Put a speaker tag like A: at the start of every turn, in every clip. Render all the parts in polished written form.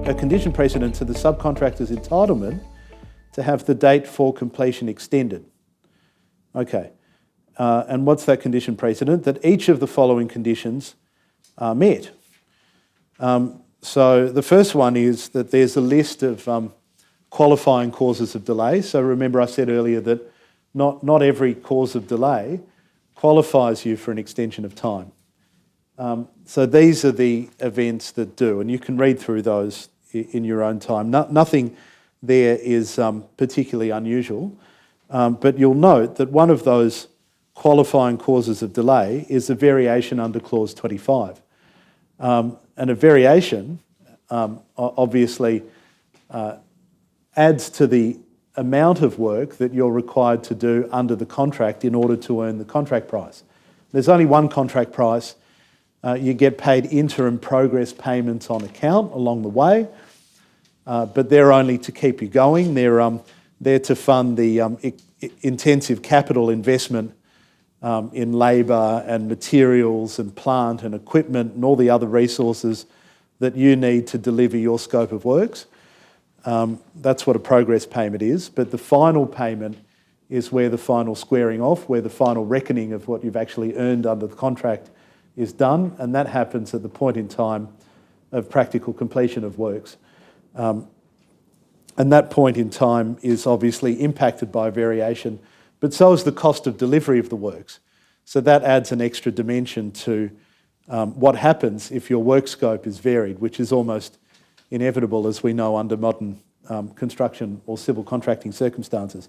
A: a condition precedent to the subcontractor's entitlement to have the date for completion extended. Okay, and what's that condition precedent? That each of the following conditions are met. So the first one is that there's a list of qualifying causes of delay. So remember I said earlier that not every cause of delay qualifies you for an extension of time. So these are the events that do, and you can read through those in your own time. Nothing there is particularly unusual, but you'll note that one of those qualifying causes of delay is a variation under clause 25. And a variation obviously adds to the amount of work that you're required to do under the contract in order to earn the contract price. There's only one contract price. You get paid interim progress payments on account along the way, but they're only to keep you going. They're there to fund the intensive capital investment in labour and materials and plant and equipment and all the other resources that you need to deliver your scope of works. That's what a progress payment is, but the final payment is where the final squaring off, where the final reckoning of what you've actually earned under the contract is done, and that happens at the point in time of practical completion of works. And that point in time is obviously impacted by variation, but so is the cost of delivery of the works. So that adds an extra dimension to what happens if your work scope is varied, which is almost inevitable, as we know, under modern construction or civil contracting circumstances.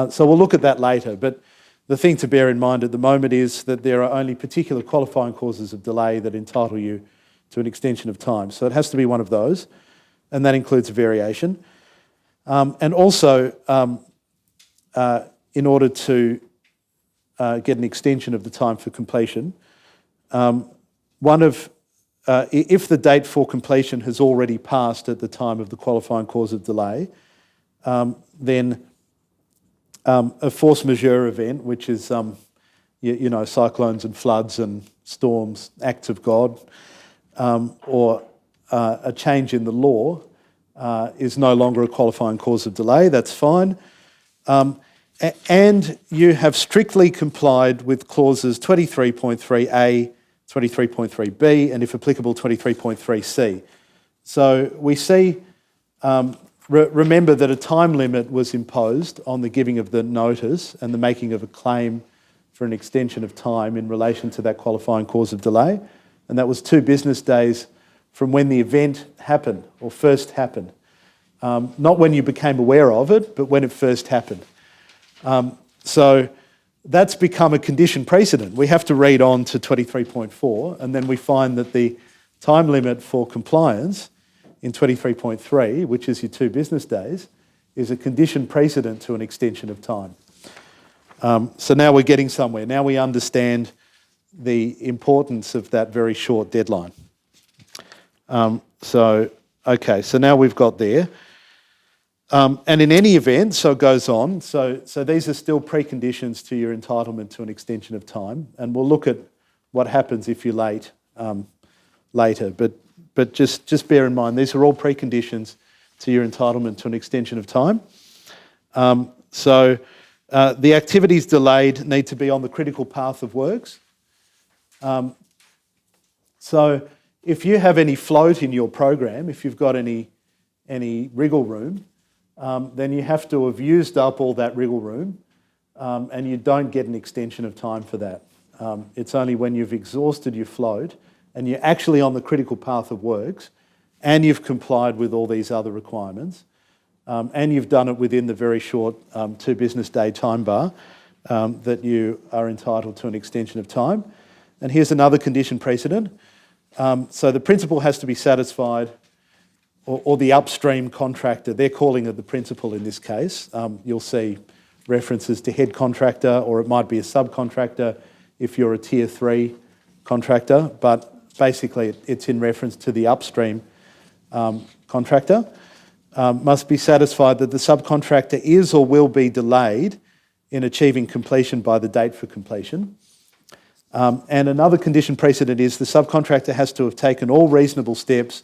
A: So we'll look at that later, but the thing to bear in mind at the moment is that there are only particular qualifying causes of delay that entitle you to an extension of time. So it has to be one of those, and that includes a variation. And also, in order to get an extension of the time for completion, if the date for completion has already passed at the time of the qualifying cause of delay, then a force majeure event, which is cyclones and floods and storms, acts of God, or a change in the law, is no longer a qualifying cause of delay. That's fine. And you have strictly complied with clauses 23.3a, 23.3b, and if applicable, 23.3c. So we see, remember that a time limit was imposed on the giving of the notice and the making of a claim for an extension of time in relation to that qualifying cause of delay, and that was 2 business days from when the event happened or first happened. Not when you became aware of it, but when it first happened. So that's become a condition precedent. We have to read on to 23.4, and then we find that the time limit for compliance in 23.3, which is your 2 business days, is a condition precedent to an extension of time. So now we're getting somewhere. Now we understand the importance of that very short deadline. So now we've got there. And in any event, so it goes on, so these are still preconditions to your entitlement to an extension of time, and we'll look at what happens if you're late later, but just bear in mind, these are all preconditions to your entitlement to an extension of time. The activities delayed need to be on the critical path of works. So if you have any float in your program, if you've got any wriggle room, then you have to have used up all that wriggle room, and you don't get an extension of time for that. It's only when you've exhausted your float and you're actually on the critical path of works and you've complied with all these other requirements, and you've done it within the very short 2 business day time bar, that you are entitled to an extension of time. And here's another condition precedent. So the principal has to be satisfied, or the upstream contractor, they're calling it the principal in this case. You'll see references to head contractor, or it might be a subcontractor if you're a tier 3 contractor, but basically it's in reference to the upstream contractor. Must be satisfied that the subcontractor is or will be delayed in achieving completion by the date for completion. And another condition precedent is the subcontractor has to have taken all reasonable steps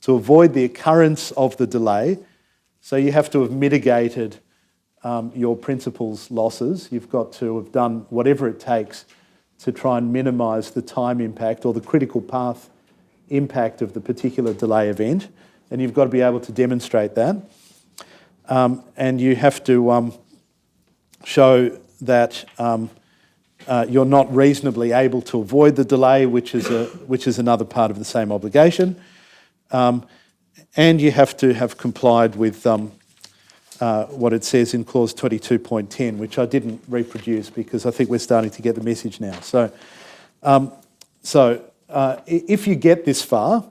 A: to avoid the occurrence of the delay. So you have to have mitigated your principal's losses. You've got to have done whatever it takes to try and minimise the time impact or the critical path impact of the particular delay event, and you've got to be able to demonstrate that. And you have to show that you're not reasonably able to avoid the delay, which is another part of the same obligation. And you have to have complied with what it says in clause 22.10, which I didn't reproduce because I think we're starting to get the message now. So if you get this far,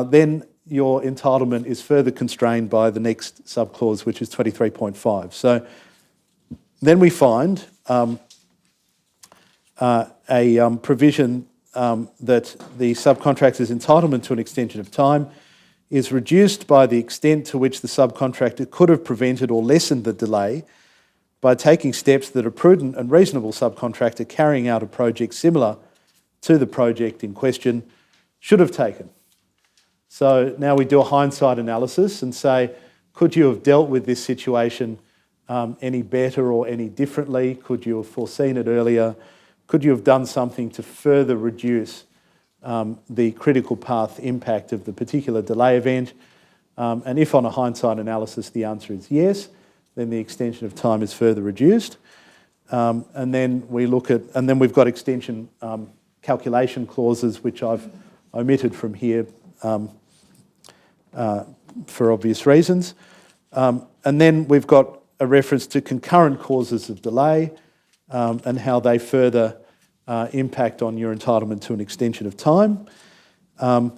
A: then your entitlement is further constrained by the next subclause, which is 23.5. So then we find a provision that the subcontractor's entitlement to an extension of time is reduced by the extent to which the subcontractor could have prevented or lessened the delay by taking steps that a prudent and reasonable subcontractor carrying out a project similar to the project in question should have taken. So now we do a hindsight analysis and say, could you have dealt with this situation any better or any differently? Could you have foreseen it earlier? Could you have done something to further reduce the critical path impact of the particular delay event? And if on a hindsight analysis the answer is yes, then the extension of time is further reduced. And then we've got extension calculation clauses, which I've omitted from here for obvious reasons. And then we've got a reference to concurrent causes of delay and how they further impact on your entitlement to an extension of time. And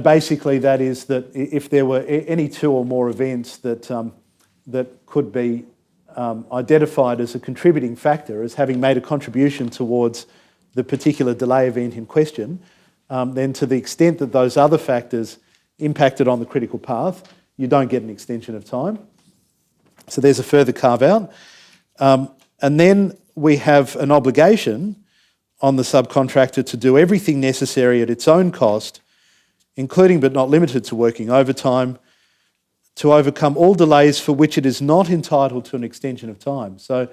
A: basically that is that if there were any two or more events that could be identified as a contributing factor, as having made a contribution towards the particular delay event in question, then to the extent that those other factors impacted on the critical path, you don't get an extension of time. So there's a further carve out. And then we have an obligation on the subcontractor to do everything necessary at its own cost, including but not limited to working overtime, to overcome all delays for which it is not entitled to an extension of time. So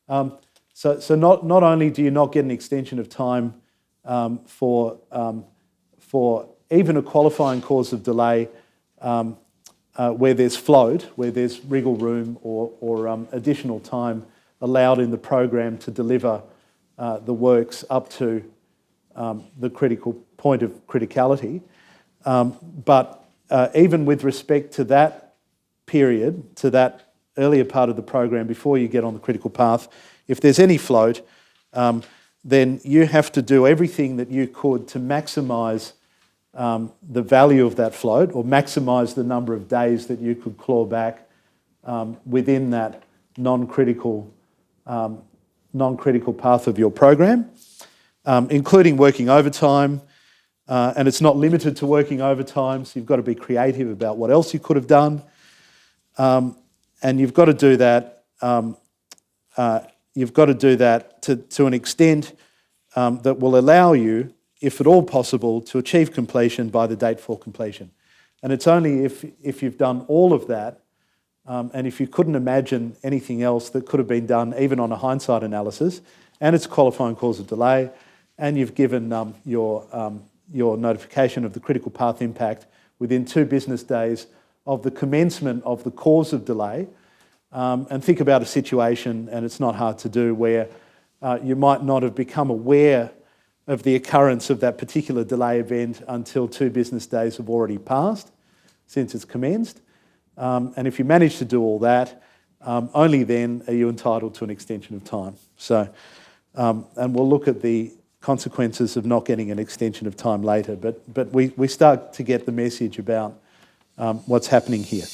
A: not only do you not get an extension of time for even a qualifying cause of delay where there's float, where there's wriggle room or additional time allowed in the program to deliver the works up to the critical point of criticality. But even with respect to that period, to that earlier part of the program before you get on the critical path, if there's any float, then you have to do everything that you could to maximise the value of that float or maximise the number of days that you could claw back within that non-critical path of your program, including working overtime. And it's not limited to working overtime, so you've got to be creative about what else you could have done. And you've got to do that. You've got to do that to an extent that will allow you, if at all possible, to achieve completion by the date for completion. And it's only if you've done all of that, and if you couldn't imagine anything else that could have been done, even on a hindsight analysis, and it's a qualifying cause of delay, and you've given your notification of the critical path impact within 2 business days of the commencement of the cause of delay. And think about a situation, and it's not hard to do, where you might not have become aware of the occurrence of that particular delay event until 2 business days have already passed since it's commenced. And if you manage to do all that, only then are you entitled to an extension of time. So, and we'll look at the consequences of not getting an extension of time later, but we start to get the message about what's happening here.